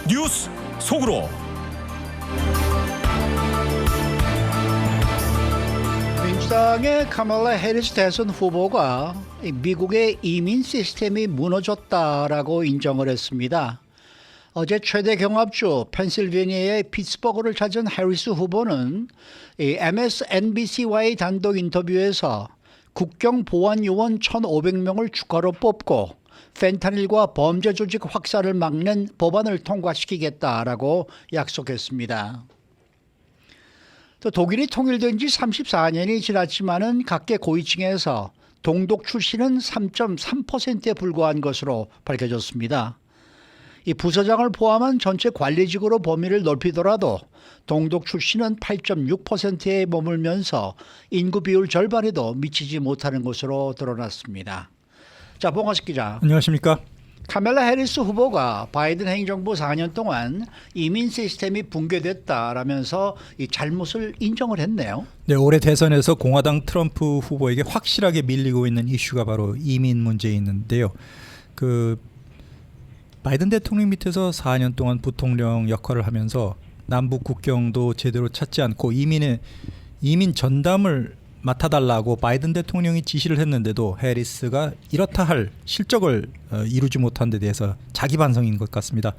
뉴스 속으로. 민주당의 카멀라 해리스 대선 후보가 미국의 이민 시스템이 무너졌다라고 인정을 했습니다. 어제 최대 경합주 펜실베니아의 피츠버그를 찾은 해리스 후보는 MSNBC와의 단독 인터뷰에서 국경 보안 요원 1,500명을 추가로 뽑고 펜타닐과 범죄 조직 확산을 막는 법안을 통과시키겠다라고 약속했습니다. 또 독일이 통일된 지 34년이 지났지만은 각계 고위층에서 동독 출신은 3.3%에 불과한 것으로 밝혀졌습니다. 이 부서장을 포함한 전체 관리직으로 범위를 넓히더라도 동독 출신은 8.6%에 머물면서 인구 비율 절반에도 미치지 못하는 것으로 드러났습니다. 자, 봉화식 기자. 안녕하십니까? 카멜라 해리스 후보가 바이든 행정부 4년 동안 이민 시스템이 붕괴됐다라면서 이 잘못을 인정을 했네요. 네, 올해 대선에서 공화당 트럼프 후보에게 확실하게 밀리고 있는 이슈가 바로 이민 문제인데요. 바이든 대통령 밑에서 4년 동안 부통령 역할을 하면서 남북 국경도 제대로 찾지 않고 이민 전담을 맡아달라고 바이든 대통령이 지시를 했는데도 해리스가 이렇다 할 실적을 이루지 못한 데 대해서 자기 반성인 것 같습니다.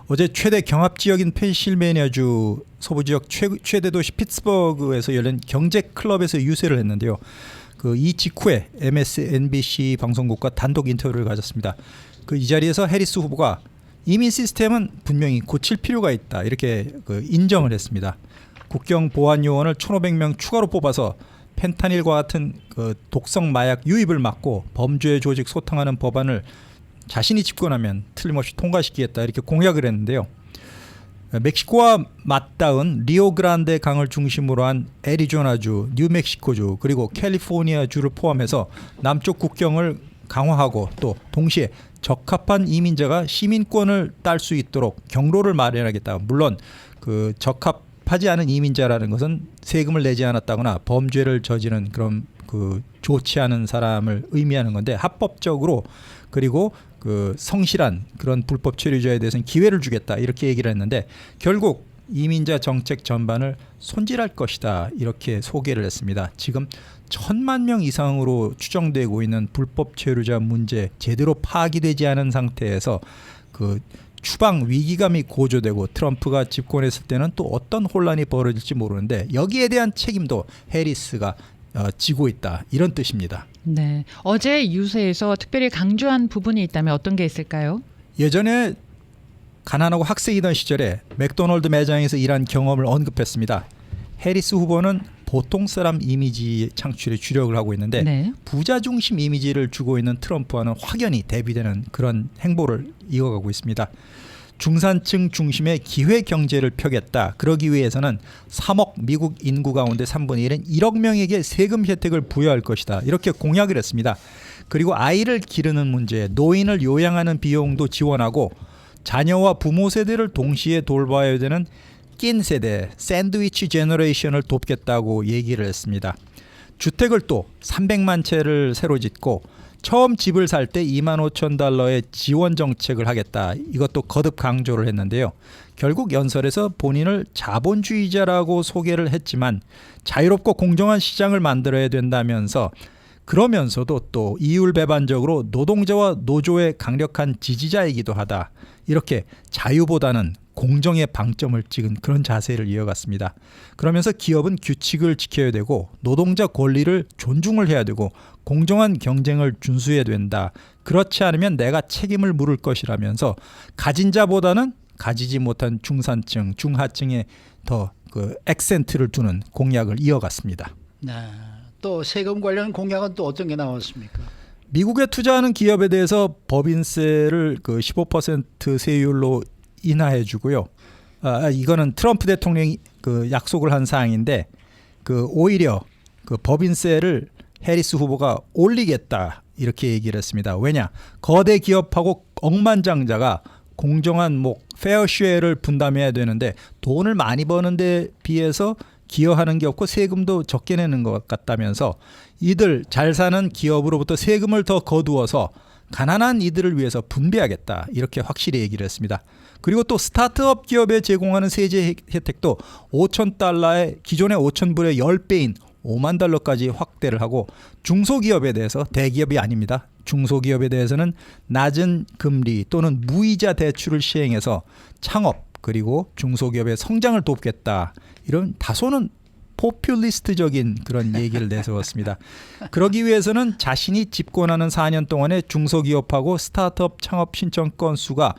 어제 최대 경합 지역인 펜실베니아주 서부 지역 최대 도시 피츠버그에서 열린 경제 클럽에서 유세를 했는데요. 이 직후에 MSNBC 방송국과 단독 인터뷰를 가졌습니다. 이 자리에서 해리스 후보가 이민 시스템은 분명히 고칠 필요가 있다 이렇게 인정을 했습니다. 국경 보안 요원을 1,500명 추가로 뽑아서 펜타닐과 같은 독성 마약 유입을 막고 범죄 조직 소탕하는 법안을 자신이 집권하면 틀림없이 통과시키겠다 이렇게 공약을 했는데요. 멕시코와 맞닿은 리오그란데 강을 중심으로 한 애리조나주, 뉴멕시코주 그리고 캘리포니아주를 포함해서 남쪽 국경을 강화하고 또 동시에 적합한 이민자가 시민권을 딸 수 있도록 경로를 마련하겠다. 물론 적합하지 않은 이민자라는 것은 세금을 내지 않았다거나 범죄를 저지른 그런 좋지 않은 사람을 의미하는 건데 합법적으로 그리고 성실한 그런 불법 체류자에 대해서는 기회를 주겠다 이렇게 얘기를 했는데 결국 이민자 정책 전반을 손질할 것이다 이렇게 소개를 했습니다. 지금 1,000만 명 이상으로 추정되고 있는 불법 체류자 문제 제대로 파악되지 않은 상태에서 추방 위기감이 고조되고 트럼프가 집권했을 때는 또 어떤 혼란이 벌어질지 모르는데 여기에 대한 책임도 해리스가 지고 있다 이런 뜻입니다. 네, 어제 유세에서 특별히 강조한 부분이 있다면 어떤 게 있을까요? 예전에 가난하고 학생이던 시절에 맥도널드 매장에서 일한 경험을 언급했습니다. 해리스 후보는 보통 사람 이미지 창출에 주력을 하고 있는데 네. 부자 중심 이미지를 주고 있는 트럼프와는 확연히 대비되는 그런 행보를 이어가고 있습니다. 중산층 중심의 기회 경제를 펴겠다. 그러기 위해서는 3억 미국 인구 가운데 3분의 1은 1억 명에게 세금 혜택을 부여할 것이다. 이렇게 공약을 했습니다. 그리고 아이를 기르는 문제, 노인을 요양하는 비용도 지원하고 자녀와 부모 세대를 동시에 돌봐야 되는 낀 세대, 샌드위치 제너레이션을 돕겠다고 얘기를 했습니다. 주택을 또 300만 채를 새로 짓고 처음 집을 살 때 $25,000의 지원 정책을 하겠다. 이것도 거듭 강조를 했는데요. 결국 연설에서 본인을 자본주의자라고 소개를 했지만 자유롭고 공정한 시장을 만들어야 된다면서 그러면서도 또 이율배반적으로 노동자와 노조의 강력한 지지자이기도 하다. 이렇게 자유보다는 공정의 방점을 찍은 그런 자세를 이어갔습니다. 그러면서 기업은 규칙을 지켜야 되고 노동자 권리를 존중을 해야 되고 공정한 경쟁을 준수해야 된다. 그렇지 않으면 내가 책임을 물을 것이라면서 가진 자보다는 가지지 못한 중산층, 중하층에 더 액센트를 두는 공약을 이어갔습니다. 네. 또 세금 관련 공약은 또 어떤 게 나왔습니까? 미국에 투자하는 기업에 대해서 법인세를 15% 세율로 인하해 주고요. 이거는 트럼프 대통령이 약속을 한 사항인데 오히려 법인세를 해리스 후보가 올리겠다 이렇게 얘기를 했습니다. 왜냐? 거대 기업하고 억만장자가 공정한 페어쉐어를 분담해야 되는데 돈을 많이 버는 데 비해서 기여하는 게 없고 세금도 적게 내는 것 같다면서 이들 잘 사는 기업으로부터 세금을 더 거두어서 가난한 이들을 위해서 분배하겠다 이렇게 확실히 얘기를 했습니다. 그리고 또 스타트업 기업에 제공하는 세제 혜택도 5,000달러에 기존의 5,000불의 10배인 5만 달러까지 확대를 하고 중소기업에 대해서 대기업이 아닙니다. 중소기업에 대해서는 낮은 금리 또는 무이자 대출을 시행해서 창업 그리고 중소기업의 성장을 돕겠다. 이런 다소는 포퓰리스트적인 그런 얘기를 내세웠습니다. 그러기 위해서는 자신이 집권하는 4년 동안에 중소기업하고 스타트업 창업 신청 건수가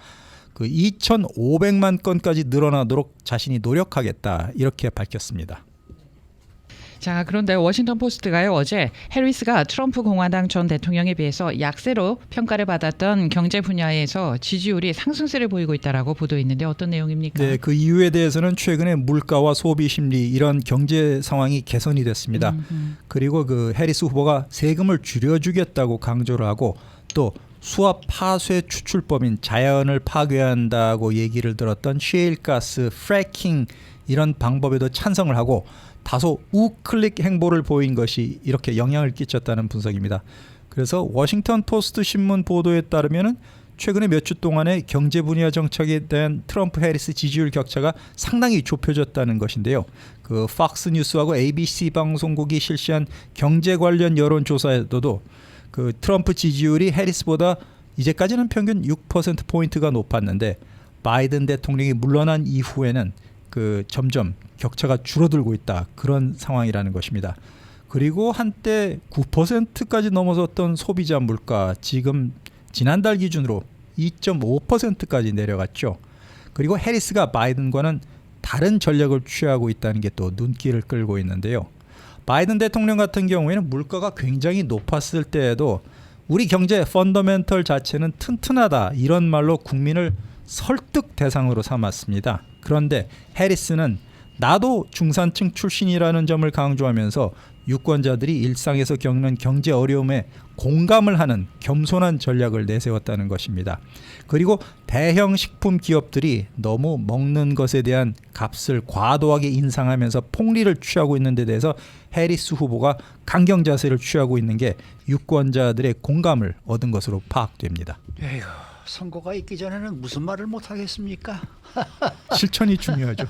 그 2,500만 건까지 늘어나도록 자신이 노력하겠다 이렇게 밝혔습니다. 자, 그런데 워싱턴 포스트가요, 어제 해리스가 트럼프 공화당 전 대통령에 비해서 약세로 평가를 받았던 경제 분야에서 지지율이 상승세를 보이고 있다라고 보도했는데 어떤 내용입니까? 네, 그 이유에 대해서는 최근에 물가와 소비 심리 이런 경제 상황이 개선이 됐습니다. 그리고 그 해리스 후보가 세금을 줄여주겠다고 강조를 하고 또 수압 파쇄 추출법인 자연을 파괴한다고 얘기를 들었던 셰일가스, 프래킹 이런 방법에도 찬성을 하고 다소 우클릭 행보를 보인 것이 이렇게 영향을 끼쳤다는 분석입니다. 그래서 워싱턴 포스트 신문 보도에 따르면은 최근에 몇 주 동안의 경제 분야 정책에 대한 트럼프 해리스 지지율 격차가 상당히 좁혀졌다는 것인데요. 그 팍스 뉴스하고 ABC 방송국이 실시한 경제 관련 여론조사에서도 그 트럼프 지지율이 해리스보다 이제까지는 평균 6% 포인트가 높았는데 바이든 대통령이 물러난 이후에는 그 점점 격차가 줄어들고 있다 그런 상황이라는 것입니다. 그리고 한때 9%까지 넘어섰던 소비자 물가 지금 지난달 기준으로 2.5%까지 내려갔죠. 그리고 해리스가 바이든과는 다른 전략을 취하고 있다는 게 또 눈길을 끌고 있는데요. 바이든 대통령 같은 경우에는 물가가 굉장히 높았을 때에도 우리 경제 펀더멘털 자체는 튼튼하다 이런 말로 국민을 설득 대상으로 삼았습니다. 그런데 해리스는 나도 중산층 출신이라는 점을 강조하면서 유권자들이 일상에서 겪는 경제 어려움에 공감을 하는 겸손한 전략을 내세웠다는 것입니다. 그리고 대형 식품 기업들이 너무 먹는 것에 대한 값을 과도하게 인상하면서 폭리를 취하고 있는 데 대해서 해리스 후보가 강경 자세를 취하고 있는 게 유권자들의 공감을 얻은 것으로 파악됩니다. 에휴, 선거가 있기 전에는 무슨 말을 못 하겠습니까? 실천이 중요하죠.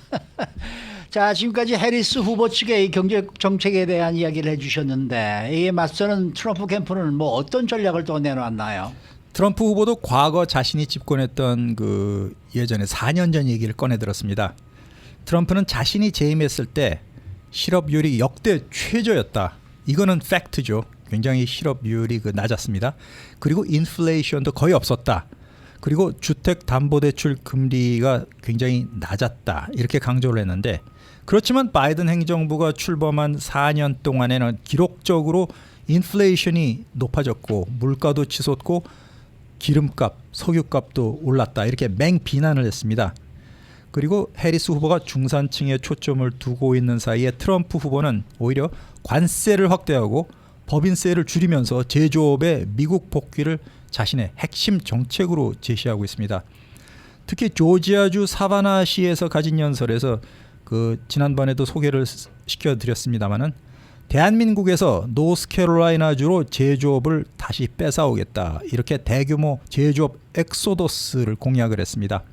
자, 지금까지 해리스 후보 측의 이 경제 정책에 대한 이야기를 해주셨는데 이에 맞서는 트럼프 캠프는 뭐 어떤 전략을 또 내놓았나요? 트럼프 후보도 과거 자신이 집권했던 그 예전에 4년 전 얘기를 꺼내 들었습니다. 트럼프는 자신이 재임했을 때 실업률이 역대 최저였다. 이거는 팩트죠. 굉장히 실업률이 그 낮았습니다. 그리고 인플레이션도 거의 없었다. 그리고 주택담보대출 금리가 굉장히 낮았다. 이렇게 강조를 했는데 그렇지만 바이든 행정부가 출범한 4년 동안에는 기록적으로 인플레이션이 높아졌고 물가도 치솟고 기름값, 석유값도 올랐다. 이렇게 맹비난을 했습니다. 그리고 해리스 후보가 중산층에 초점을 두고 있는 사이에 트럼프 후보는 오히려 관세를 확대하고 법인세를 줄이면서 제조업의 미국 복귀를 자신의 핵심 정책으로 제시하고 있습니다. 특히 조지아주 사바나시에서 가진 연설에서 그 지난번에도 소개를 시켜드렸습니다마는 대한민국에서 노스캐롤라이나주로 제조업을 다시 뺏어오겠다. 이렇게 대규모 제조업 엑소더스를 공약을 했습니다.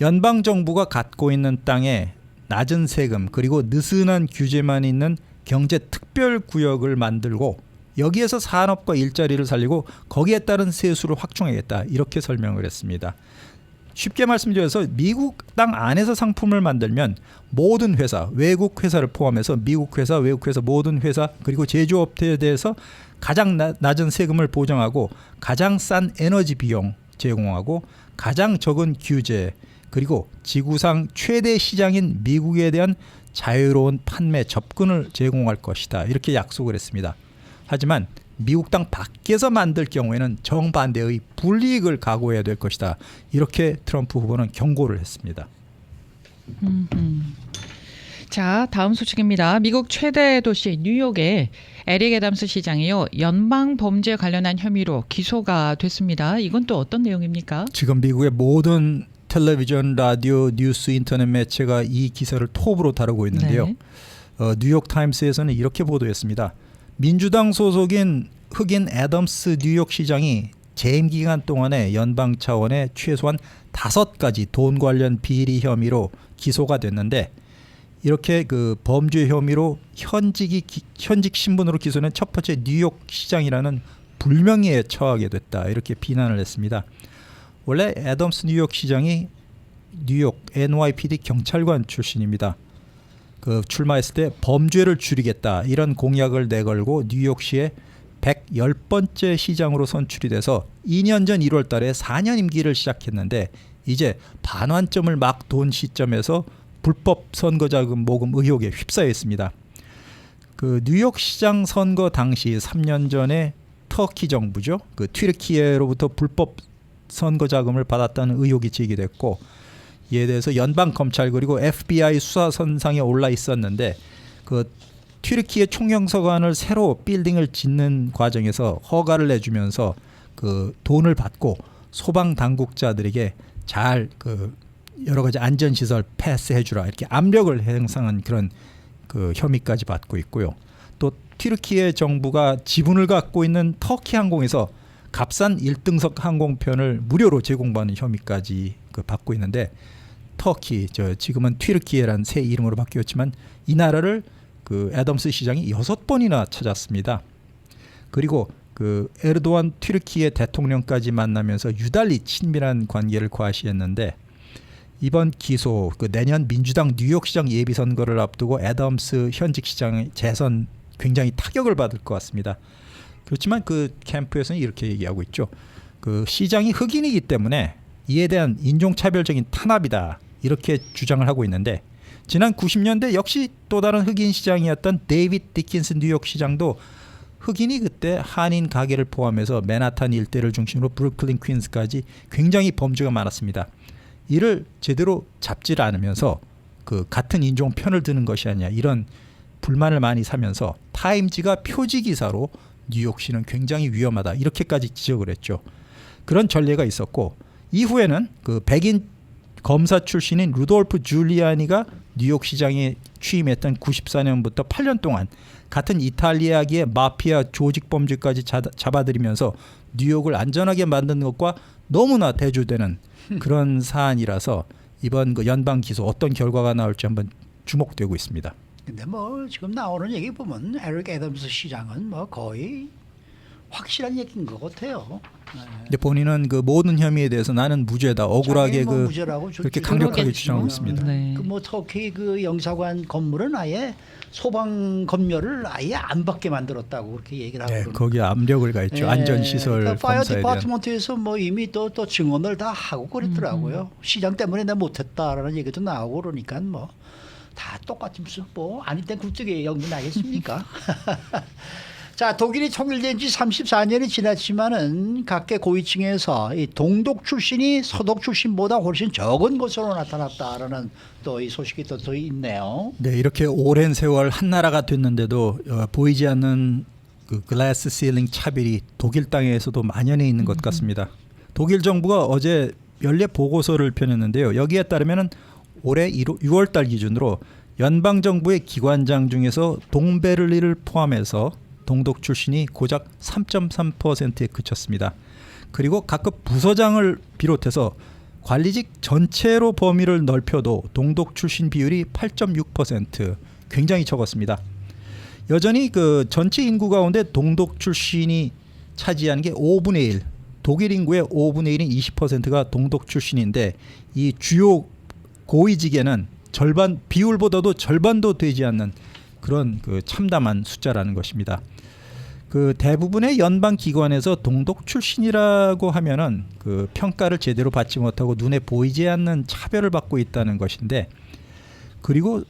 연방정부가 갖고 있는 땅에 낮은 세금 그리고 느슨한 규제만 있는 경제특별구역을 만들고 여기에서 산업과 일자리를 살리고 거기에 따른 세수를 확충하겠다. 이렇게 설명을 했습니다. 쉽게 말씀드려서 미국 땅 안에서 상품을 만들면 모든 회사, 외국 회사를 포함해서 미국 회사, 외국 회사 모든 회사 그리고 제조업체에 대해서 가장 낮은 세금을 보장하고 가장 싼 에너지 비용 제공하고 가장 적은 규제 그리고 지구상 최대 시장인 미국에 대한 자유로운 판매 접근을 제공할 것이다. 이렇게 약속을 했습니다. 하지만 미국 땅 밖에서 만들 경우에는 정반대의 불이익을 각오해야 될 것이다. 이렇게 트럼프 후보는 경고를 했습니다. 자, 다음 소식입니다. 미국 최대 도시 뉴욕의 에릭 애담스 시장이요. 연방 범죄 관련한 혐의로 기소가 됐습니다. 이건 또 어떤 내용입니까? 지금 미국의 모든 텔레비전, 라디오, 뉴스, 인터넷 매체가 이 기사를 톱으로 다루고 있는데요. 네. 뉴욕타임스에서는 이렇게 보도했습니다. 민주당 소속인 흑인 애덤스 뉴욕시장이 재임 기간 동안에 연방 차원의 최소한 5가지 돈 관련 비리 혐의로 기소가 됐는데 이렇게 그 범죄 혐의로 현직 신분으로 기소된 첫 번째 뉴욕 시장이라는 불명예에 처하게 됐다 이렇게 비난을 했습니다. 원래 애덤스 뉴욕 시장이 뉴욕 NYPD 경찰관 출신입니다. 그 출마했을 때 범죄를 줄이겠다 이런 공약을 내걸고 뉴욕시의 110번째 시장으로 선출이 돼서 2년 전 1월 달에 4년 임기를 시작했는데 이제 반환점을 막 돈 시점에서 불법 선거자금 모금 의혹에 휩싸여 있습니다. 그 뉴욕 시장 선거 당시 3년 전에 터키 정부죠. 그 튀르키예로부터 불법 선거 자금을 받았다는 의혹이 제기됐고 이에 대해서 연방 검찰 그리고 FBI 수사 선상에 올라 있었는데 그 튀르키예 총영사관을 새로 빌딩을 짓는 과정에서 허가를 내주면서 그 돈을 받고 소방 당국자들에게 잘 그 여러 가지 안전 시설 패스해주라 이렇게 압력을 행사한 그런 그 혐의까지 받고 있고요. 또 튀르키예 정부가 지분을 갖고 있는 터키 항공에서 값싼 1등석 항공편을 무료로 제공받는 혐의까지 그 받고 있는데 터키 지금은 튀르키예란 새 이름으로 바뀌었지만 이 나라를 그 애덤스 시장이 6번이나 찾았습니다. 그리고 그 에르도안 튀르키예 대통령까지 만나면서 유달리 친밀한 관계를 과시했는데 이번 기소 그 내년 민주당 뉴욕시장 예비선거를 앞두고 애덤스 현직 시장의 재선 굉장히 타격을 받을 것 같습니다. 그렇지만 그 캠프에서는 이렇게 얘기하고 있죠. 그 시장이 흑인이기 때문에 이에 대한 인종차별적인 탄압이다 이렇게 주장을 하고 있는데 지난 90년대 역시 또 다른 흑인 시장이었던 데이빗 디킨스 뉴욕 시장도 흑인이 그때 한인 가게를 포함해서 맨하탄 일대를 중심으로 브루클린 퀸스까지 굉장히 범죄가 많았습니다. 이를 제대로 잡지를 않으면서 그 같은 인종 편을 드는 것이 아니냐 이런 불만을 많이 사면서 타임지가 표지 기사로 뉴욕시는 굉장히 위험하다 이렇게까지 지적을 했죠. 그런 전례가 있었고 이후에는 그 백인 검사 출신인 루돌프 줄리아니가 뉴욕시장에 취임했던 94년부터 8년 동안 같은 이탈리아계의 마피아 조직범죄까지 잡아들이면서 뉴욕을 안전하게 만드는 것과 너무나 대조되는 그런 사안이라서 이번 그 연방 기소 어떤 결과가 나올지 한번 주목되고 있습니다. 근데 뭐 지금 나오는 얘기 보면 에릭 애덤스 시장은 뭐 거의 확실한 얘기인 것 같아요. 네. 근데 본인은 그 모든 혐의에 대해서 나는 무죄다 억울하게 뭐 그 무죄라고 그렇게 강력하게 그러겠죠. 주장하고 있습니다. 네. 그 뭐 터키 그 영사관 건물은 아예 소방 검열을 아예 안 받게 만들었다고 그렇게 얘기를 하고 네, 그러는데. 거기에 압력을 가했죠. 안전시설 그러니까 파이어 검사에 대한. 디파트먼트에서 뭐 이미 또 증언을 다 하고 그랬더라고요. 시장 때문에 내가 못했다라는 얘기도 나오고 그러니까 뭐 다 똑같이 무슨 뭐 아닐 땐 굴뚝에 연구 나겠습니까? 자, 독일이 통일된 지 34년이 지났지만은 각계 고위층에서 이 동독 출신이 서독 출신보다 훨씬 적은 것으로 나타났다라는 또 이 소식이 또 있네요. 네, 이렇게 오랜 세월 한 나라가 됐는데도 보이지 않는 그 글래스 실링 차별이 독일 땅에서도 만연해 있는 것 같습니다. 독일 정부가 어제 연례 보고서를 펴냈는데요. 여기에 따르면은 올해 6월 달 기준으로 연방 정부의 기관장 중에서 동베를린을 포함해서 동독 출신이 고작 3.3%에 그쳤습니다. 그리고 각급 부서장을 비롯해서 관리직 전체로 범위를 넓혀도 동독 출신 비율이 8.6%, 굉장히 적었습니다. 여전히 그 전체 인구 가운데 동독 출신이 차지하는 게 5분의 1, 독일 인구의 5분의 1인 20%가 동독 출신인데 이 주요 고위직에는 절반 비율보다도 절반도 되지 않는 그런 그 참담한 숫자라는 것입니다. 그 대부분의 연방 기관에서 동독 출신이라고 하면은 그 평가를 제대로 받지 못하고 눈에 보이지 않는 차별을 받고 있다는 것인데, 그리고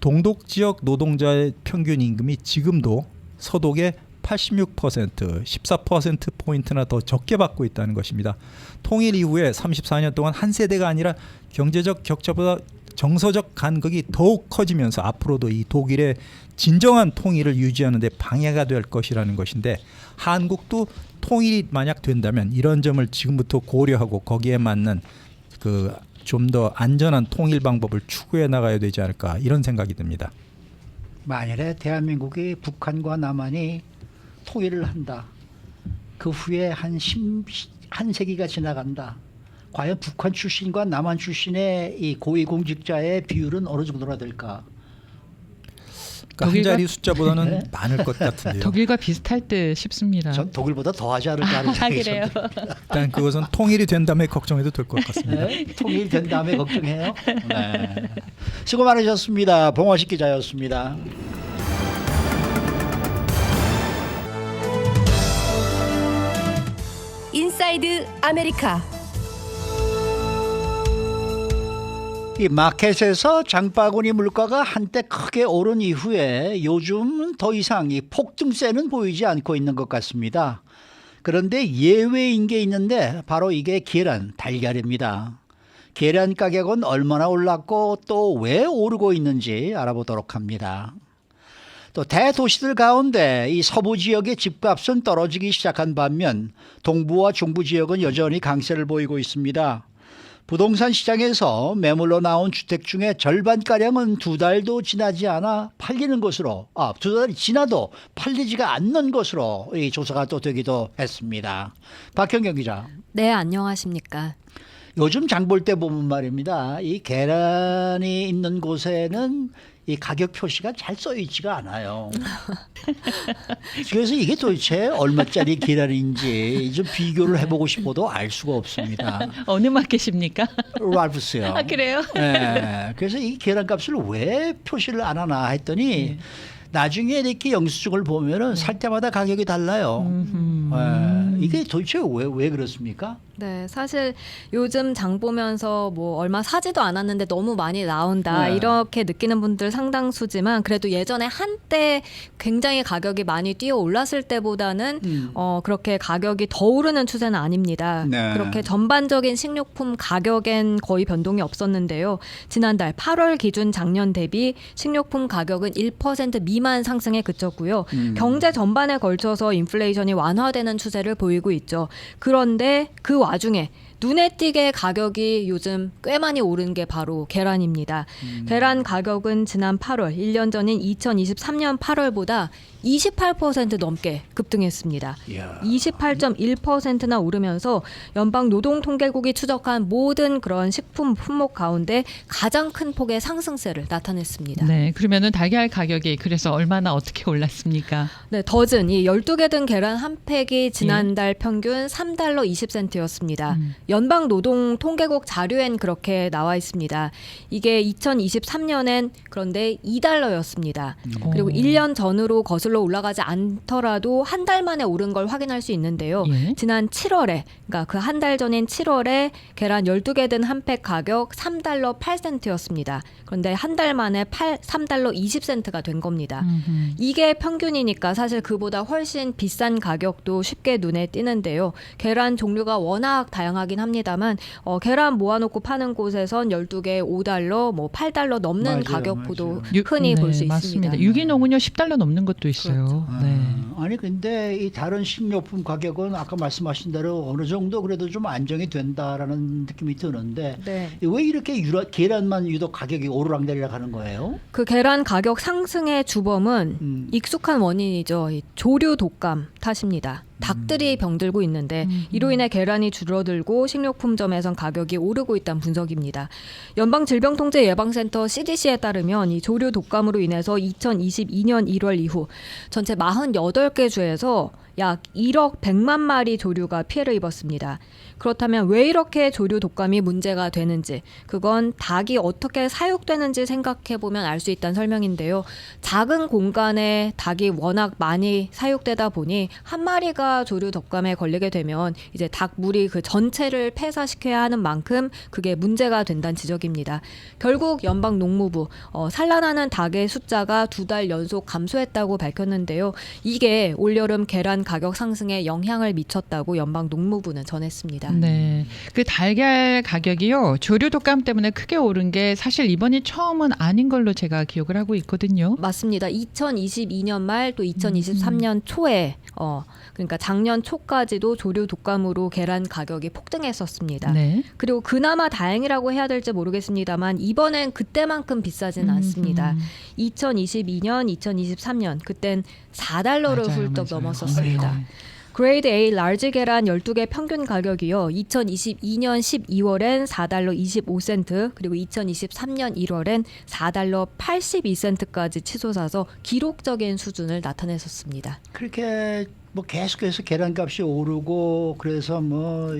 동독 지역 노동자의 평균 임금이 지금도 서독의 86%, 14% 포인트나 더 적게 받고 있다는 것입니다. 통일 이후에 34년 동안 한 세대가 아니라 경제적 격차보다 정서적 간극이 더욱 커지면서 앞으로도 이 독일의 진정한 통일을 유지하는 데 방해가 될 것이라는 것인데, 한국도 통일이 만약 된다면 이런 점을 지금부터 고려하고 거기에 맞는 그 좀 더 안전한 통일 방법을 추구해 나가야 되지 않을까, 이런 생각이 듭니다. 만일에 대한민국이 북한과 남한이 통일을 한다. 그 후에 한 세기가 지나간다. 과연 북한 출신과 남한 출신의 이 고위공직자의 비율은 어느 정도나 될까? 그러니까 한 독일과- 자리 숫자보다는 네. 많을 것 같은데요. 독일과 비슷할 듯 싶습니다. 전 독일보다 더 하지 않을까 하는 생각이 그래요. 좀 일단 그것은 통일이 된 다음에 걱정해도 될 것 같습니다. 네, 통일된 다음에 걱정해요. 네. 수고 많으셨습니다. 봉화식 기자였습니다. 인사이드 아메리카. 이 마켓에서 장바구니 물가가 한때 크게 오른 이후에 요즘 더 이상 이 폭등세는 보이지 않고 있는 것 같습니다. 그런데 예외인 게 있는데 바로 이게 계란, 달걀입니다. 계란 가격은 얼마나 올랐고 또 왜 오르고 있는지 알아보도록 합니다. 또 대도시들 가운데 이 서부 지역의 집값은 떨어지기 시작한 반면 동부와 중부 지역은 여전히 강세를 보이고 있습니다. 부동산 시장에서 매물로 나온 주택 중에 절반가량은 2달도 지나지 않아 팔리는 것으로 2달이 지나도 팔리지가 않는 것으로 이 조사가 또 되기도 했습니다. 박현경 기자. 네, 안녕하십니까. 요즘 장 볼 때 보면 말입니다. 이 계란이 있는 곳에는 이 가격 표시가 잘 써 있지가 않아요. 그래서 이게 도대체 얼마짜리 계란인지 좀 비교를 해보고 싶어도 알 수가 없습니다. 어느 마켓입니까? 랄프스요. 아, 그래요? 네. 그래서 이 계란값을 왜 표시를 안 하나 했더니 나중에 이렇게 영수증을 보면은 살 때마다 가격이 달라요. 이게 도대체 왜 그렇습니까? 네, 사실 요즘 장 보면서 뭐 얼마 사지도 않았는데 너무 많이 나온다 네. 이렇게 느끼는 분들 상당수지만 그래도 예전에 한때 굉장히 가격이 많이 뛰어 올랐을 때보다는 그렇게 가격이 더 오르는 추세는 아닙니다. 네. 그렇게 전반적인 식료품 가격엔 거의 변동이 없었는데요. 지난달 8월 기준 작년 대비 식료품 가격은 1% 미만 상승에 그쳤고요. 경제 전반에 걸쳐서 인플레이션이 완화되는 추세를 보이고 있죠. 그런데 그 와중에 눈에 띄게 가격이 요즘 꽤 많이 오른 게 바로 계란입니다. 계란 가격은 지난 8월, 1년 전인 2023년 8월보다 28% 넘게 급등했습니다. 이야. 28.1%나 오르면서 연방노동통계국이 추적한 모든 그런 식품 품목 가운데 가장 큰 폭의 상승세를 나타냈습니다. 네, 그러면은 달걀 가격이 그래서 얼마나 어떻게 올랐습니까? 네, 더즌 이 12개 든 계란 한 팩이 지난달 평균 3달러 20센트였습니다. 연방노동통계국 자료엔 그렇게 나와 있습니다. 이게 2023년엔 그런데 2달러였습니다. 그리고 1년 전으로 거슬러 올라가지 않더라도 한 달 만에 오른 걸 확인할 수 있는데요. 예. 지난 7월에 그러니까 그 한 달 전인 7월에 계란 12개 든 한 팩 가격 3달러 8센트였습니다. 그런데 한 달 만에 3달러 20센트가 된 겁니다. 이게 평균이니까 사실 그보다 훨씬 비싼 가격도 쉽게 눈에 띄는데요. 계란 종류가 워낙 다양하긴 합니다만 계란 모아놓고 파는 곳에선 12개 5달러, 뭐 8달러 넘는 맞아요, 가격포도 맞아요. 흔히 볼 수 맞습니다. 있습니다. 유기농은요 10달러 넘는 것도 있어요. 네. 아니 근데 이 다른 식료품 가격은 아까 말씀하신 대로 어느 정도 그래도 좀 안정이 된다라는 느낌이 드는데 네. 왜 이렇게 계란만 유독 가격이 오르락내리락 하는 거예요? 그 계란 가격 상승의 주범은 익숙한 원인이죠. 이 조류 독감 탓입니다. 닭들이 병들고 있는데 이로 인해 계란이 줄어들고 식료품점에선 가격이 오르고 있다는 분석입니다. 연방질병통제예방센터 CDC에 따르면 이 조류 독감으로 인해서 2022년 1월 이후 전체 48개 주에서 약 1억 100만 마리 조류가 피해를 입었습니다. 그렇다면 왜 이렇게 조류 독감이 문제가 되는지, 그건 닭이 어떻게 사육되는지 생각해보면 알 수 있다는 설명인데요. 작은 공간에 닭이 워낙 많이 사육되다 보니 한 마리가 조류 독감에 걸리게 되면 이제 닭 무리 그 전체를 폐사시켜야 하는 만큼 그게 문제가 된다는 지적입니다. 결국 연방농무부 산란하는 닭의 숫자가 2달 연속 감소했다고 밝혔는데요. 이게 올여름 계란 가격 상승에 영향을 미쳤다고 연방농무부는 전했습니다. 네, 그 달걀 가격이요 조류 독감 때문에 크게 오른 게 사실 이번이 처음은 아닌 걸로 제가 기억을 하고 있거든요. 맞습니다. 2022년 말 또 2023년 초에 그러니까 작년 초까지도 조류 독감으로 계란 가격이 폭등했었습니다. 네. 그리고 그나마 다행이라고 해야 될지 모르겠습니다만 이번엔 그때만큼 비싸진 않습니다. 2022년, 2023년 그땐 4달러를 맞아요, 훌쩍 맞아요. 넘었었습니다. 그레이드 A 라지 계란 12개 평균 가격이요. 2022년 12월엔 4달러 25센트, 그리고 2023년 1월엔 4달러 82센트까지 치솟아서 기록적인 수준을 나타냈었습니다. 그렇게 뭐 계속해서 계란값이 오르고 그래서 뭐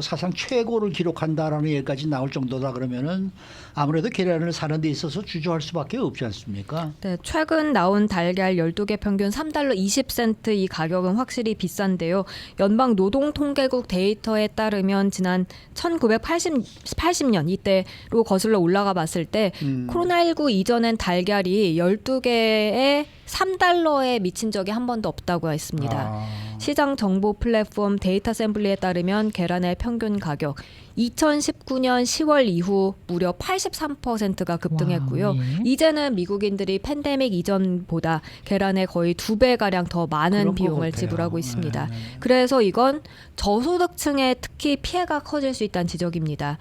사상 최고를 기록한다라는 얘기까지 나올 정도다 그러면은 아무래도 계란을 사는 데 있어서 주저할 수밖에 없지 않습니까? 네, 최근 나온 달걀 12개 평균 3달러 20센트 이 가격은 확실히 비싼데요. 연방노동통계국 데이터에 따르면 지난 1980년 이때로 거슬러 올라가 봤을 때 코로나19 이전엔 달걀이 12개에 3달러에 미친 적이 한 번도 없다고 했습니다. 시장 정보 플랫폼 데이터샘블리에 따르면 계란의 평균 가격 2019년 10월 이후 무려 83%가 급등했고요. 와, 예. 이제는 미국인들이 팬데믹 이전보다 계란에 거의 2배가량 더 많은 그런 것 비용을 같아요. 지불하고 있습니다. 네. 그래서 이건 저소득층에 특히 피해가 커질 수 있다는 지적입니다.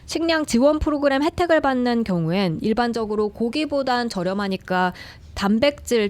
식량 지원 프로그램 혜택을 받는 경우엔 일반적으로 고기보단 저렴하니까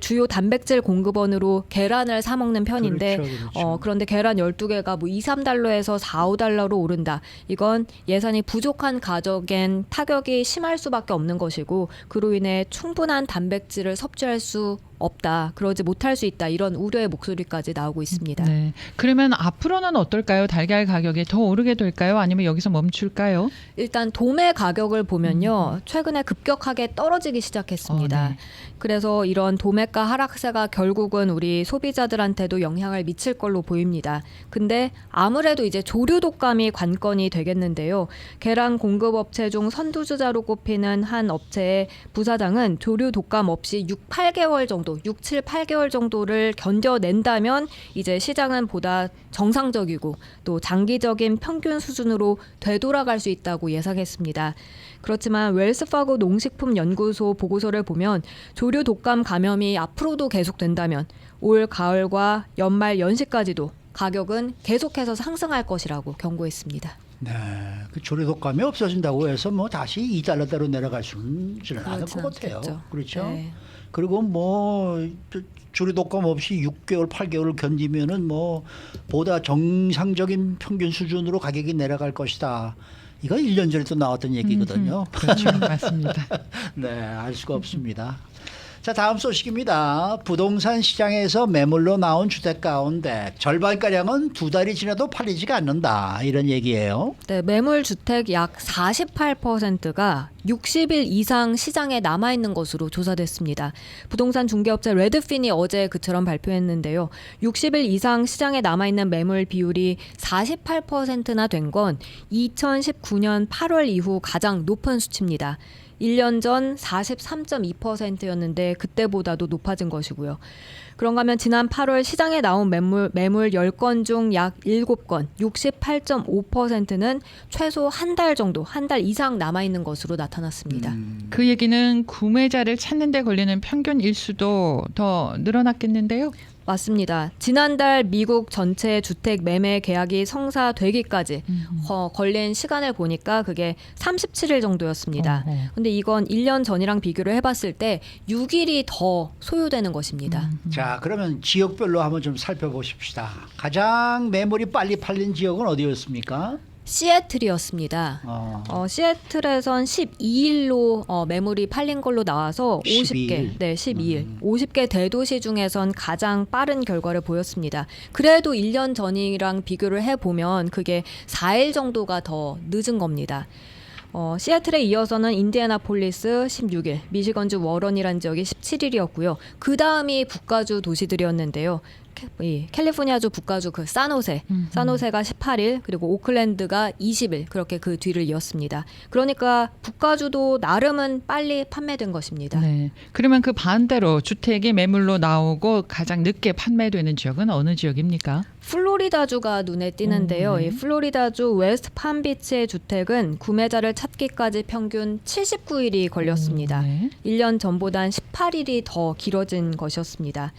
주요 단백질 공급원으로 계란을 사 먹는 편인데 그렇죠. 그런데 계란 12개가 뭐 2, 3달러에서 4, 5달러로 오른다. 이건 예산이 부족한 가족엔 타격이 심할 수밖에 없는 것이고 그로 인해 충분한 단백질을 섭취할 수 없다. 그러지 못할 수 있다. 이런 우려의 목소리까지 나오고 있습니다. 네. 그러면 앞으로는 어떨까요? 달걀 가격이 더 오르게 될까요? 아니면 여기서 멈출까요? 일단 도매 가격을 보면요. 최근에 급격하게 떨어지기 시작했습니다. 네. 그래서 이런 도매가 하락세가 결국은 우리 소비자들한테도 영향을 미칠 걸로 보입니다. 근데 아무래도 이제 조류 독감이 관건이 되겠는데요. 계란 공급업체 중 선두주자로 꼽히는 한 업체의 부사장은 조류 독감 없이 6, 7, 8개월 정도를 견뎌낸다면 이제 시장은 보다 정상적이고 또 장기적인 평균 수준으로 되돌아갈 수 있다고 예상했습니다. 그렇지만 웰스파고 농식품연구소 보고서를 보면 조류 독감 감염이 앞으로도 계속된다면 올 가을과 연말 연시까지도 가격은 계속해서 상승할 것이라고 경고했습니다. 네, 그 조류 독감이 없어진다고 해서 뭐 다시 2달러대로 내려갈 수는 않을 것 같아요. 않겠죠. 그렇죠. 네. 그리고 뭐 조류 독감 없이 6개월, 8개월을 견디면은 뭐 보다 정상적인 평균 수준으로 가격이 내려갈 것이다. 이거 1년 전에 또 나왔던 얘기거든요. 그렇죠. 맞습니다. 네, 알 수가 없습니다. 자, 다음 소식입니다. 부동산 시장에서 매물로 나온 주택 가운데 절반가량은 2달이 지나도 팔리지가 않는다. 이런 얘기예요. 네, 매물 주택 약 48%가 60일 이상 시장에 남아있는 것으로 조사됐습니다. 부동산 중개업체 레드핀이 어제 그처럼 발표했는데요. 60일 이상 시장에 남아있는 매물 비율이 48%나 된 건 2019년 8월 이후 가장 높은 수치입니다. 1년 전 43.2%였는데 그때보다도 높아진 것이고요. 그런가 하면 지난 8월 시장에 나온 매물 10건 중 약 7건, 68.5%는 최소 한 달 정도, 한 달 이상 남아있는 것으로 나타났습니다. 그 얘기는 구매자를 찾는 데 걸리는 평균 일수도 더 늘어났겠는데요? 맞습니다. 지난달 미국 전체 주택 매매 계약이 성사되기까지 걸린 시간을 보니까 그게 37일 정도였습니다. 근데 이건 1년 전이랑 비교를 해봤을 때 6일이 더 소요되는 것입니다. 자, 그러면 지역별로 한번 좀 살펴보십시다. 가장 매물이 빨리 팔린 지역은 어디였습니까? 시애틀이었습니다. 시애틀에선 12일로 매물이 팔린 걸로 나와서 50개, 12일. 50개 대도시 중에선 가장 빠른 결과를 보였습니다. 그래도 1년 전이랑 비교를 해보면 그게 4일 정도가 더 늦은 겁니다. 시애틀에 이어서는 인디애나폴리스 16일, 미시건주 워런이라는 지역이 17일이었고요. 그 다음이 북가주 도시들이었는데요. 캘리포니아주 북가주 그 산호세가 18일, 그리고 오클랜드가 20일, 그렇게 그 뒤를 이었습니다. 그러니까 북가주도 나름은 빨리 판매된 것입니다. 네. 그러면 그 반대로 주택이 매물로 나오고 가장 늦게 판매되는 지역은 어느 지역입니까? 플로리다주가 눈에 띄는데요. 네. 이 플로리다주 웨스트 팜비치의 주택은 구매자를 찾기까지 평균 79일이 걸렸습니다. 네. 1년 전보단 18일이 더 길어진 것이었습니다.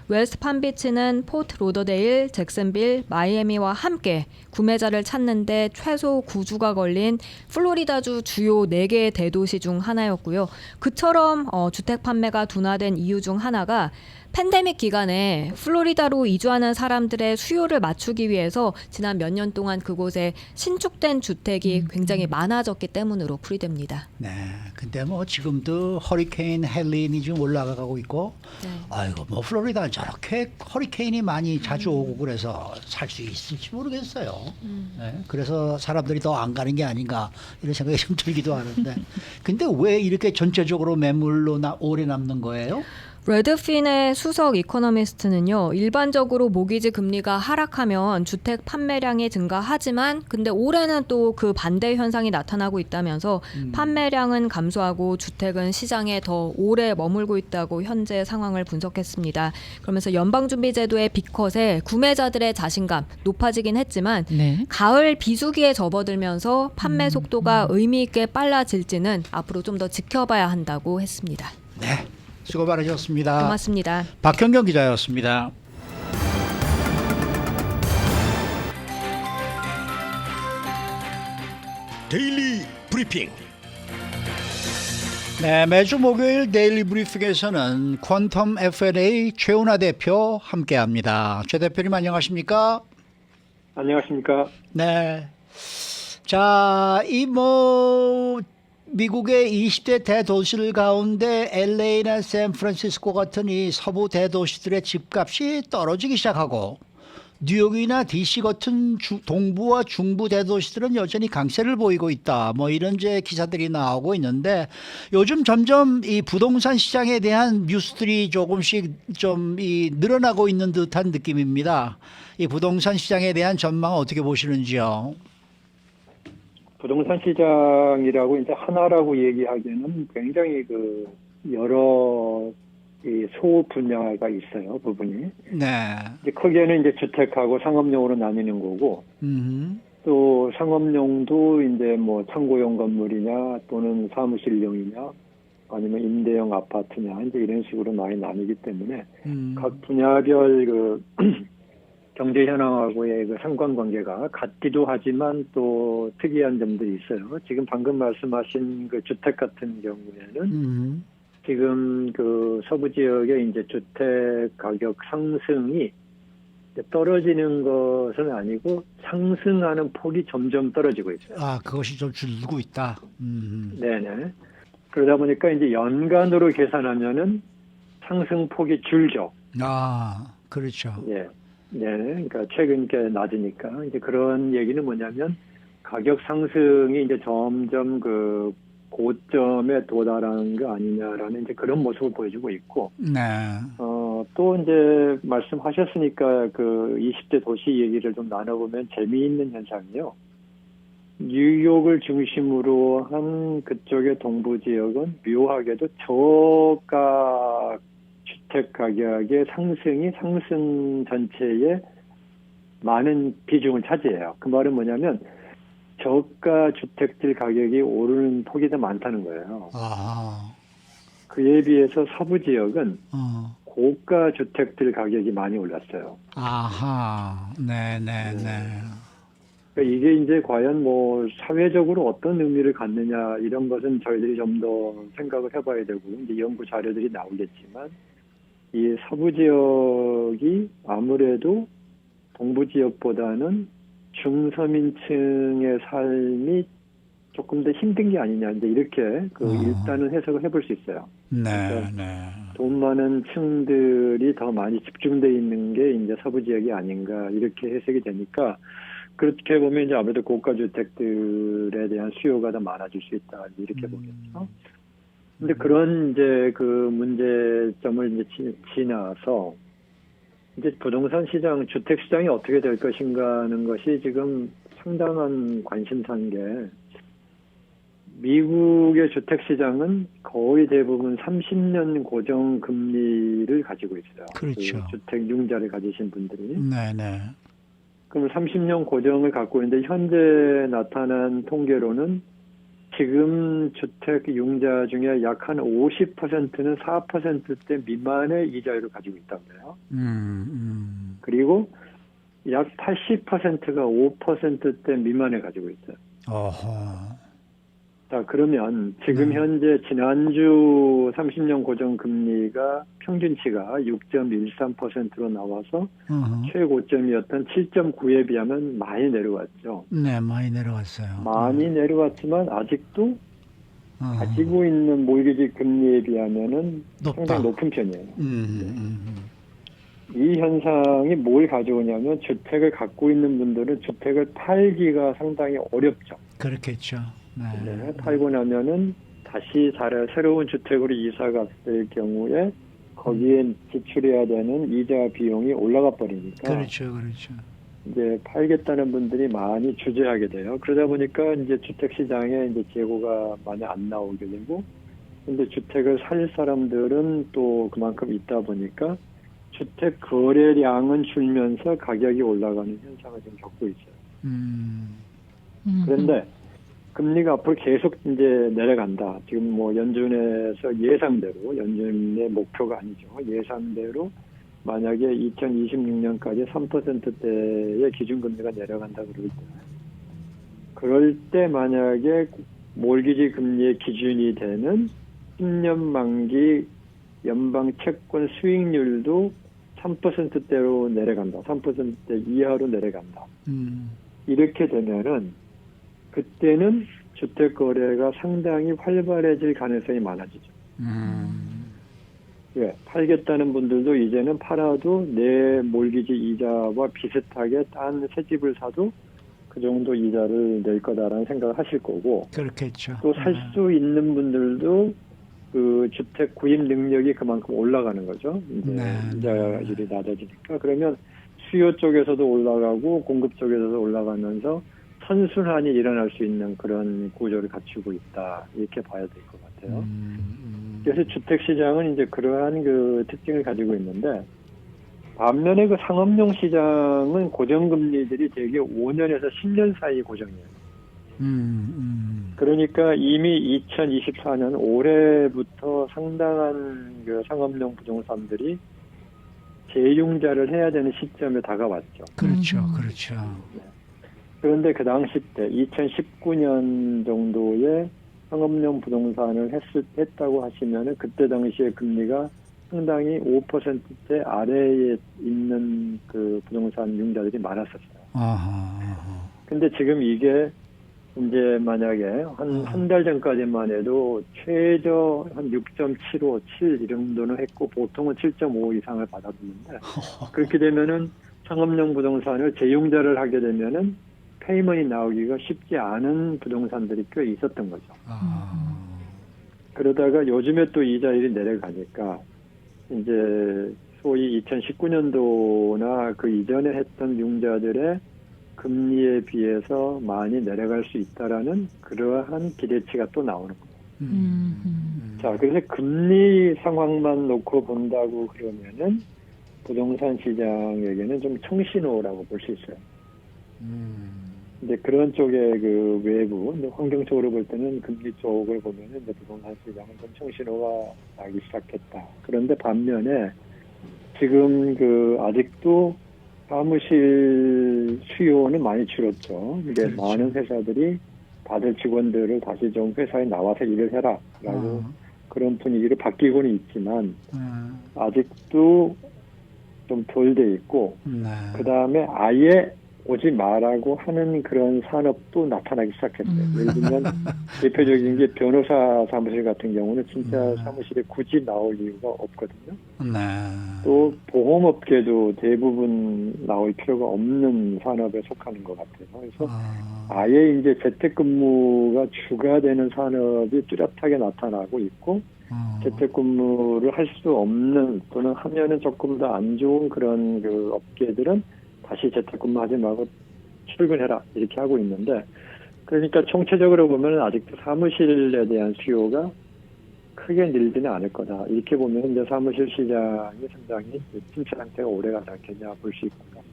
웨스트 팜비치는 포트 로더데일, 잭슨빌, 마이애미와 함께 구매자를 찾는데 최소 9주가 걸린 플로리다주 주요 4개의 대도시 중 하나였고요. 그처럼 주택 판매가 둔화된 이유 중 하나가 팬데믹 기간에 플로리다로 이주하는 사람들의 수요를 맞추기 위해서 지난 몇 년 동안 그곳에 신축된 주택이 굉장히 많아졌기 때문으로 풀이됩니다. 네. 근데 뭐 지금도 허리케인 헬린이 지금 올라가고 있고, 네. 아이고 뭐 플로리다는 저렇게 허리케인이 많이 자주 오고 그래서 살 수 있을지 모르겠어요. 네. 그래서 사람들이 더 안 가는 게 아닌가 이런 생각이 좀 들기도 하는데, 근데 왜 이렇게 전체적으로 매물로 오래 남는 거예요? 레드핀의 수석 이코노미스트는요, 일반적으로 모기지 금리가 하락하면 주택 판매량이 증가하지만 근데 올해는 또 그 반대 현상이 나타나고 있다면서 판매량은 감소하고 주택은 시장에 더 오래 머물고 있다고 현재 상황을 분석했습니다. 그러면서 연방준비제도의 빅컷에 구매자들의 자신감 높아지긴 했지만 네. 가을 비수기에 접어들면서 판매 속도가 의미 있게 빨라질지는 앞으로 좀 더 지켜봐야 한다고 했습니다. 네. 수고 많으셨습니다. 고맙습니다. 박현경 기자였습니다. 데일리 브리핑. 네, 매주 목요일 데일리 브리핑에서는 퀀텀 F&A 최은하 대표 함께합니다. 최 대표님 안녕하십니까? 안녕하십니까. 네. 자, 미국의 20대 대도시들 가운데 LA나 샌프란시스코 같은 이 서부 대도시들의 집값이 떨어지기 시작하고 뉴욕이나 DC 같은 동부와 중부 대도시들은 여전히 강세를 보이고 있다. 뭐 이런 기사들이 나오고 있는데 요즘 점점 이 부동산 시장에 대한 뉴스들이 조금씩 좀 늘어나고 있는 듯한 느낌입니다. 이 부동산 시장에 대한 전망은 어떻게 보시는지요? 부동산 시장이라고 이제 하나라고 얘기하기에는 굉장히 여러 이 소 분야가 있어요, 부분이. 네. 이제 크게는 이제 주택하고 상업용으로 나뉘는 거고, 또 상업용도 이제 뭐 창고용 건물이냐 또는 사무실용이냐 아니면 임대용 아파트냐 이제 이런 식으로 많이 나뉘기 때문에 각 분야별 경제 현황하고의 상관관계가 같기도 하지만 또 특이한 점들이 있어요. 지금 방금 말씀하신 주택 같은 경우에는 지금 서부 지역의 이제 주택 가격 상승이 떨어지는 것은 아니고 상승하는 폭이 점점 떨어지고 있어요. 아, 그것이 좀 줄고 있다. 네네. 그러다 보니까 이제 연간으로 계산하면은 상승 폭이 줄죠. 아, 그렇죠. 예. 네, 그러니까 최근 게 낮으니까 이제 그런 얘기는 뭐냐면 가격 상승이 이제 점점 고점에 도달하는 거 아니냐라는 이제 그런 모습을 보여주고 있고, 네. 또 이제 말씀하셨으니까 20대 도시 얘기를 좀 나눠보면 재미있는 현상이요. 뉴욕을 중심으로 한 그쪽의 동부 지역은 묘하게도 저가 주택 가격의 상승이 상승 전체에 많은 비중을 차지해요. 그 말은 뭐냐면 저가 주택들 가격이 오르는 폭이 더 많다는 거예요. 아. 그에 비해서 서부 지역은 고가 주택들 가격이 많이 올랐어요. 아하. 네네네. 그러니까 이게 이제 과연 뭐 사회적으로 어떤 의미를 갖느냐 이런 것은 저희들이 좀 더 생각을 해봐야 되고 이제 연구 자료들이 나오겠지만 이 서부 지역이 아무래도 동부 지역보다는 중서민층의 삶이 조금 더 힘든 게 아니냐 이제 이렇게 일단은 해석을 해볼 수 있어요. 네, 그러니까 네. 돈 많은 층들이 더 많이 집중돼 있는 게 이제 서부 지역이 아닌가 이렇게 해석이 되니까 그렇게 보면 이제 아무래도 고가 주택들에 대한 수요가 더 많아질 수 있다 이렇게 보겠죠. 근데 그런 이제 문제점을 이제 지나서 이제 부동산 시장, 주택 시장이 어떻게 될 것인가 하는 것이 지금 상당한 관심사인 게 미국의 주택 시장은 거의 대부분 30년 고정 금리를 가지고 있어요. 그렇죠. 주택 융자를 가지신 분들이. 네네. 그럼 30년 고정을 갖고 있는데 현재 나타난 통계로는 지금 주택 융자 중에 약 한 50%는 4%대 미만의 이자율을 가지고 있다고요. 그리고 약 80%가 5%대 미만을 가지고 있어요. 어허. 자, 그러면 지금 현재 지난주 30년 고정금리가 평균치가 6.13%로 나와서 최고점이었던 7.9에 비하면 많이 내려왔죠. 네, 많이 내려왔어요. 많이 내려왔지만 아직도 가지고 있는 몰기지 금리에 비하면은 높다. 상당히 높은 편이에요. 이 현상이 뭘 가져오냐면 주택을 갖고 있는 분들은 주택을 팔기가 상당히 어렵죠. 그렇겠죠. 네, 팔고 나면은 다시 새로운 주택으로 이사 갔을 경우에 거기에 지출해야 되는 이자 비용이 올라가 버리니까 그렇죠. 이제 팔겠다는 분들이 많이 주저하게 돼요. 그러다 보니까 이제 주택 시장에 이제 재고가 많이 안 나오게 되고, 근데 주택을 살 사람들은 또 그만큼 있다 보니까 주택 거래량은 줄면서 가격이 올라가는 현상을 지금 겪고 있어요. 그런데 금리가 앞으로 계속 이제 내려간다. 지금 뭐 연준에서 예상대로, 연준의 목표가 아니죠. 예상대로 만약에 2026년까지 3%대의 기준금리가 내려간다 그럴 때, 그럴 때 만약에 몰기지 금리의 기준이 되는 10년 만기 연방 채권 수익률도 3%대로 내려간다. 3%대 이하로 내려간다. 이렇게 되면은 그때는 주택 거래가 상당히 활발해질 가능성이 많아지죠. 예, 팔겠다는 분들도 이제는 팔아도 내 몰기지 이자와 비슷하게 딴 새 집을 사도 그 정도 이자를 낼 거다라는 생각을 하실 거고, 그렇겠죠. 또 살 수 있는 분들도 그 주택 구입 능력이 그만큼 올라가는 거죠. 이제 이자율이 낮아지니까. 그러면 수요 쪽에서도 올라가고 공급 쪽에서도 올라가면서 선순환이 일어날 수 있는 그런 구조를 갖추고 있다. 이렇게 봐야 될 것 같아요. 그래서 주택 시장은 이제 그러한 그 특징을 가지고 있는데, 반면에 그 상업용 시장은 고정금리들이 대개 5년에서 10년 사이 고정이에요. 그러니까 이미 2024년 올해부터 상당한 그 상업용 부동산들이 재융자를 해야 되는 시점에 다가왔죠. 그렇죠. 그런데 그 당시 때 2019년 정도에 상업용 부동산을 했다고 하시면은 그때 당시에 금리가 상당히 5%대 아래에 있는 그 부동산 융자들이 많았었어요. 근데 지금 이게 이제 만약에 한 달 전까지만 해도 최저 한 6.75, 7 이 정도는 했고 보통은 7.5 이상을 받았는데, 그렇게 되면은 상업용 부동산을 재융자를 하게 되면은 페이먼이 나오기가 쉽지 않은 부동산들이 꽤 있었던 거죠. 그러다가 요즘에 또 이자율이 내려가니까 이제 소위 2019년도나 그 이전에 했던 융자들의 금리에 비해서 많이 내려갈 수 있다라는 그러한 기대치가 또 나오는 거예요. 자, 그래서 금리 상황만 놓고 본다고 그러면은 부동산 시장에게는 좀 청신호라고 볼 수 있어요. 근데 그런 쪽의 그 외부, 환경적으로 볼 때는 금리 쪽을 보면은 이제 부동산 시장은 좀 청신호가 나기 시작했다. 그런데 반면에 지금 그 아직도 사무실 수요는 많이 줄었죠. 이게 그렇죠. 많은 회사들이 다들 직원들을 다시 좀 회사에 나와서 일을 해라라고 그런 분위기로 바뀌고는 있지만 아직도 좀 덜 돼 있고, 그 다음에 아예 오지 마라고 하는 그런 산업도 나타나기 시작했어요. 예를 들면 대표적인 게 변호사 사무실 같은 경우는 진짜 사무실에 굳이 나올 이유가 없거든요. 또 보험업계도 대부분 나올 필요가 없는 산업에 속하는 것 같아요. 그래서 아예 이제 재택근무가 주가 되는 산업이 뚜렷하게 나타나고 있고, 재택근무를 할 수 없는 또는 하면은 조금 더 안 좋은 그런 그 업계들은 다시 재택근무하지 말고 출근해라 이렇게 하고 있는데, 그러니까 총체적으로 보면 아직도 사무실에 대한 수요가 크게 늘지는 않을 거다. 이렇게 보면 이제 사무실 시장이 상당히 침체 상태가 오래가지 않겠냐 볼 수 있고요.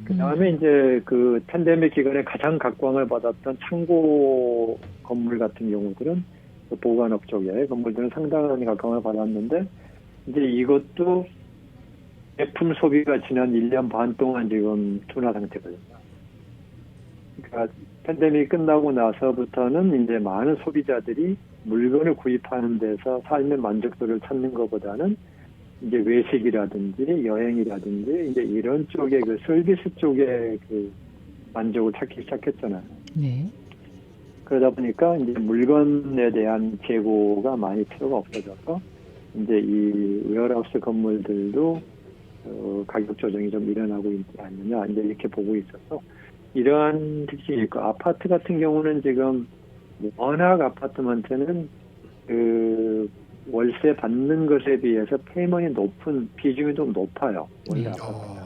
그 다음에 이제 그 팬데믹 기간에 가장 각광을 받았던 창고 건물 같은 경우들은 그 보관업 쪽의 건물들은 상당한 각광을 받았는데, 이제 이것도 제품 소비가 지난 1년 반 동안 지금 둔화 상태거든요. 그러니까 팬데믹이 끝나고 나서부터는 이제 많은 소비자들이 물건을 구입하는 데서 삶의 만족도를 찾는 것보다는 이제 외식이라든지 여행이라든지 이제 이런 쪽의 그 서비스 쪽의 그 만족을 찾기 시작했잖아요. 네. 그러다 보니까 이제 물건에 대한 재고가 많이 필요가 없어져서 이제 이 웨어하우스 건물들도 가격 조정이 좀 일어나고 있지 않느냐 이제 이렇게 보고 있어서 이러한 특징이 있고 아파트 같은 경우는 지금 워낙 아파트먼트는 그 월세 받는 것에 비해서 페이먼이 높은 비중이 좀 높아요. 원래 아파트는.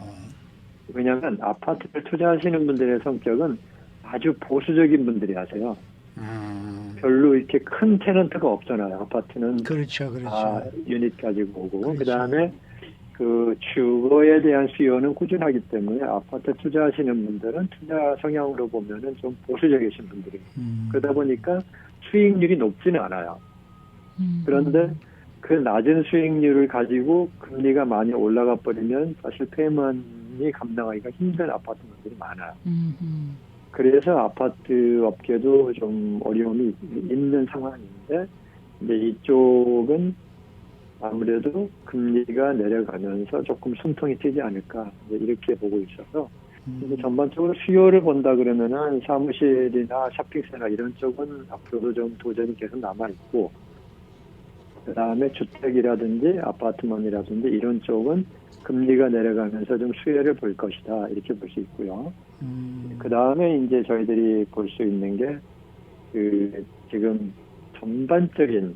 왜냐하면 아파트를 투자하시는 분들의 성격은 아주 보수적인 분들이 하세요. 별로 이렇게 큰 테넌트가 없잖아요. 아파트는 그렇죠, 그렇죠. 다 유닛 가지고 오고 그렇죠. 그다음에 그 주거에 대한 수요는 꾸준하기 때문에 아파트 투자하시는 분들은 투자 성향으로 보면은 좀 보수적이신 분들이에요. 그러다 보니까 수익률이 높지는 않아요. 그런데 그 낮은 수익률을 가지고 금리가 많이 올라가 버리면 사실 페이먼이 감당하기가 힘든 아파트들이 많아요. 그래서 아파트 업계도 좀 어려움이 있는 상황인데, 근데 이쪽은 아무래도 금리가 내려가면서 조금 숨통이 트지 않을까 이렇게 보고 있어서 근데 전반적으로 수요를 본다 그러면은 사무실이나 쇼핑센터 이런 쪽은 앞으로도 좀 도전이 계속 남아 있고, 그 다음에 주택이라든지 아파트먼이라든지 이런 쪽은 금리가 내려가면서 좀 수혜를 볼 것이다 이렇게 볼 수 있고요. 그 다음에 이제 저희들이 볼 수 있는 게 그 지금 전반적인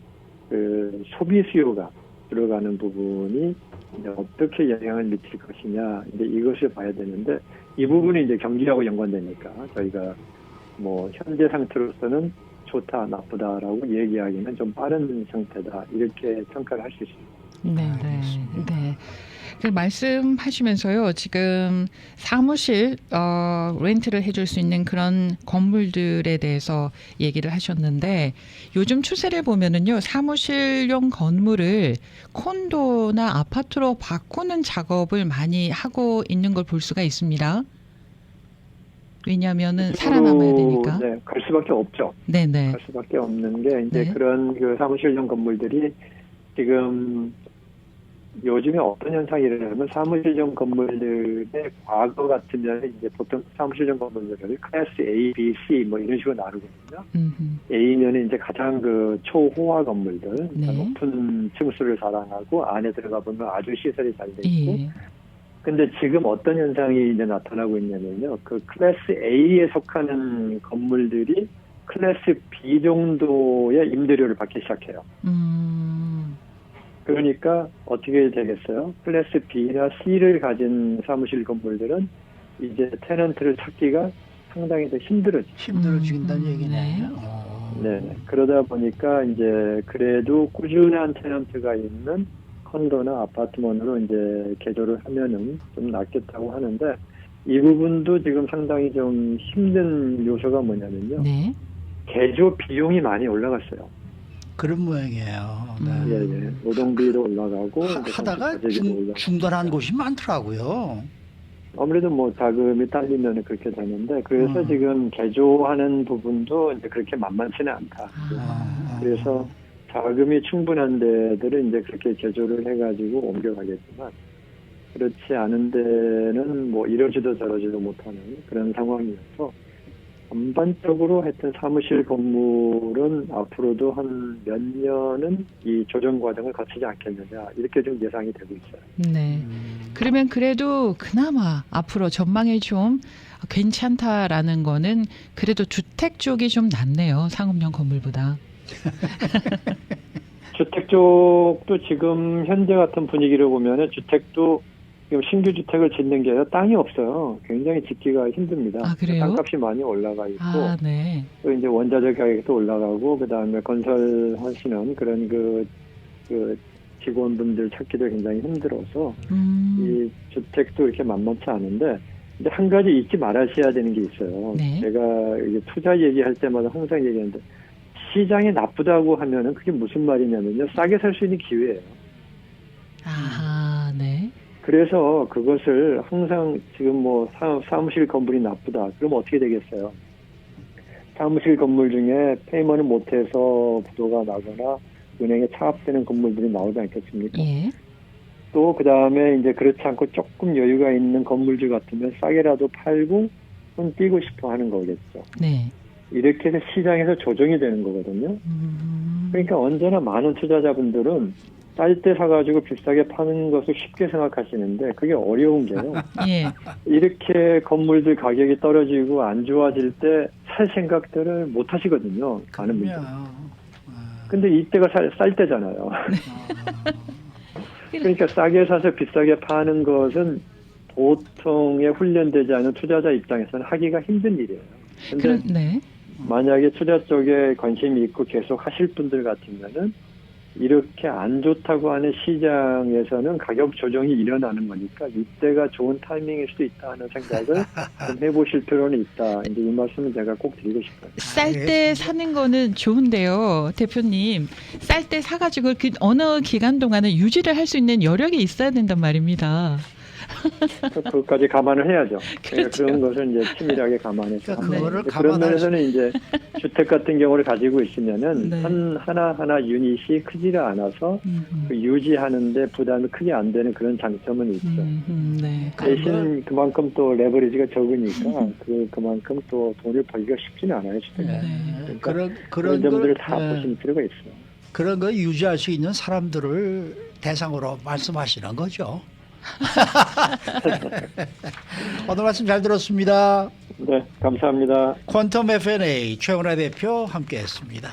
그 소비 수요가 들어가는 부분이 이제 어떻게 영향을 미칠 것이냐 이제 이것을 봐야 되는데 이 부분이 이제 경기하고 연관되니까 저희가 뭐 현재 상태로서는 좋다 나쁘다라고 얘기하기는 좀 빠른 상태다 이렇게 평가를 할 수 있습니다. 네, 네. 그 말씀하시면서요, 지금 사무실 렌트를 해줄 수 있는 그런 건물들에 대해서 얘기를 하셨는데 요즘 추세를 보면은요, 사무실용 건물을 콘도나 아파트로 바꾸는 작업을 많이 하고 있는 걸 볼 수가 있습니다. 왜냐하면은 살아남아야 되니까. 네, 갈 수밖에 없죠. 네네. 갈 수밖에 없는 게 이제 네. 그런 그 사무실용 건물들이 지금 요즘에 어떤 현상이 일어나면 사무실용 건물들의 과거 같으면 이제 보통 사무실용 건물들을 클래스 A, B, C 뭐 이런 식으로 나누거든요. A면은 이제 가장 그 초호화 건물들, 네. 높은 층수를 자랑하고 안에 들어가 보면 아주 시설이 잘 돼 있고. 예. 근데 지금 어떤 현상이 이제 나타나고 있냐면요. 그 클래스 A에 속하는 건물들이 클래스 B 정도의 임대료를 받기 시작해요. 그러니까 어떻게 되겠어요? 클래스 B나 C를 가진 사무실 건물들은 이제 테넌트를 찾기가 상당히 더 힘들어지긴다는 얘기네요. 네. 그러다 보니까 이제 그래도 꾸준한 테넌트가 있는 콘도나 아파트먼으로 이제 개조를 하면은 좀 낫겠다고 하는데 이 부분도 지금 상당히 좀 힘든 요소가 뭐냐면요. 네. 개조 비용이 많이 올라갔어요. 그런 모양이에요. 네. 예. 노동비도 올라가고 하다가 올라가고. 중단한 곳이 많더라고요. 아무래도 뭐 자금이 딸리면 그렇게 되는데 그래서 지금 개조하는 부분도 이제 그렇게 만만치는 않다. 그래서 자금이 충분한 데들은 이제 그렇게 개조를 해가지고 옮겨가겠지만 그렇지 않은 데는 뭐 이러지도 저러지도 못하는 그런 상황이어서 전반적으로 하여튼 사무실 건물은 앞으로도 한 몇 년은 이 조정 과정을 거치지 않겠느냐 이렇게 좀 예상이 되고 있어요. 네. 그러면 그래도 그나마 앞으로 전망이 좀 괜찮다라는 거는 그래도 주택 쪽이 좀 낫네요. 상업용 건물보다. 주택 쪽도 지금 현재 같은 분위기를 보면은 주택도 지금 신규 주택을 짓는 게 아니라 땅이 없어요. 굉장히 짓기가 힘듭니다. 아, 그래요? 땅값이 많이 올라가 있고 아, 네. 또 이제 원자재 가격도 올라가고 그다음에 건설하시는 그런 그 직원분들 찾기도 굉장히 힘들어서 이 주택도 이렇게 만만치 않은데 근데 한 가지 잊지 말아셔야 되는 게 있어요. 네. 제가 이게 투자 얘기할 때마다 항상 얘기하는데 시장이 나쁘다고 하면은 그게 무슨 말이냐면요. 싸게 살 수 있는 기회예요. 아, 네. 그래서 그것을 항상 지금 뭐 사무실 건물이 나쁘다. 그럼 어떻게 되겠어요? 사무실 건물 중에 페이먼을 못해서 부도가 나거나 은행에 차압되는 건물들이 나오지 않겠습니까? 예. 또 그다음에 이제 그렇지 않고 조금 여유가 있는 건물주 같으면 싸게라도 팔고 손 띄고 싶어 하는 거겠죠. 네. 이렇게 해서 시장에서 조정이 되는 거거든요. 그러니까 언제나 많은 투자자분들은 쌀 때 사가지고 비싸게 파는 것을 쉽게 생각하시는데 그게 어려운 게요. 예. 이렇게 건물들 가격이 떨어지고 안 좋아질 때 살 생각들을 못 하시거든요. 많은 분들. 근데 이때가 쌀 때잖아요. 그러니까 싸게 사서 비싸게 파는 것은 보통의 훈련되지 않은 투자자 입장에서는 하기가 힘든 일이에요. 근데 네. 만약에 투자 쪽에 관심이 있고 계속 하실 분들 같으면은 이렇게 안 좋다고 하는 시장에서는 가격 조정이 일어나는 거니까 이때가 좋은 타이밍일 수도 있다 하는 생각을 좀 해보실 필요는 있다. 이제 이 말씀은 제가 꼭 드리고 싶어요. 쌀 때 사는 거는 좋은데요, 대표님. 쌀 때 사가지고 그 어느 기간 동안은 유지를 할 수 있는 여력이 있어야 된단 말입니다. 그것까지 감안을 해야죠. 그렇죠. 그런 것을 이제 치밀하게 감안해서. 그러니까 그거를 그런 감안할 면에서는 이제 주택 같은 경우를 가지고 있으면은 네. 하나하나 유닛이 크지를 않아서 그 유지하는데 부담이 크게 안 되는 그런 장점은 있죠. 네. 대신 그만큼 또 레버리지가 적으니까 그만큼 또 돈을 벌기가 쉽지는 않아요. 주택. 네. 그러니까 그런 점들을 걸, 다 네. 보시는 필요가 있어요. 그런 거 유지할 수 있는 사람들을 대상으로 말씀하시는 거죠. 오늘 말씀 잘 들었습니다. 네, 감사합니다. 퀀텀 F&A 최원하 대표 함께했습니다.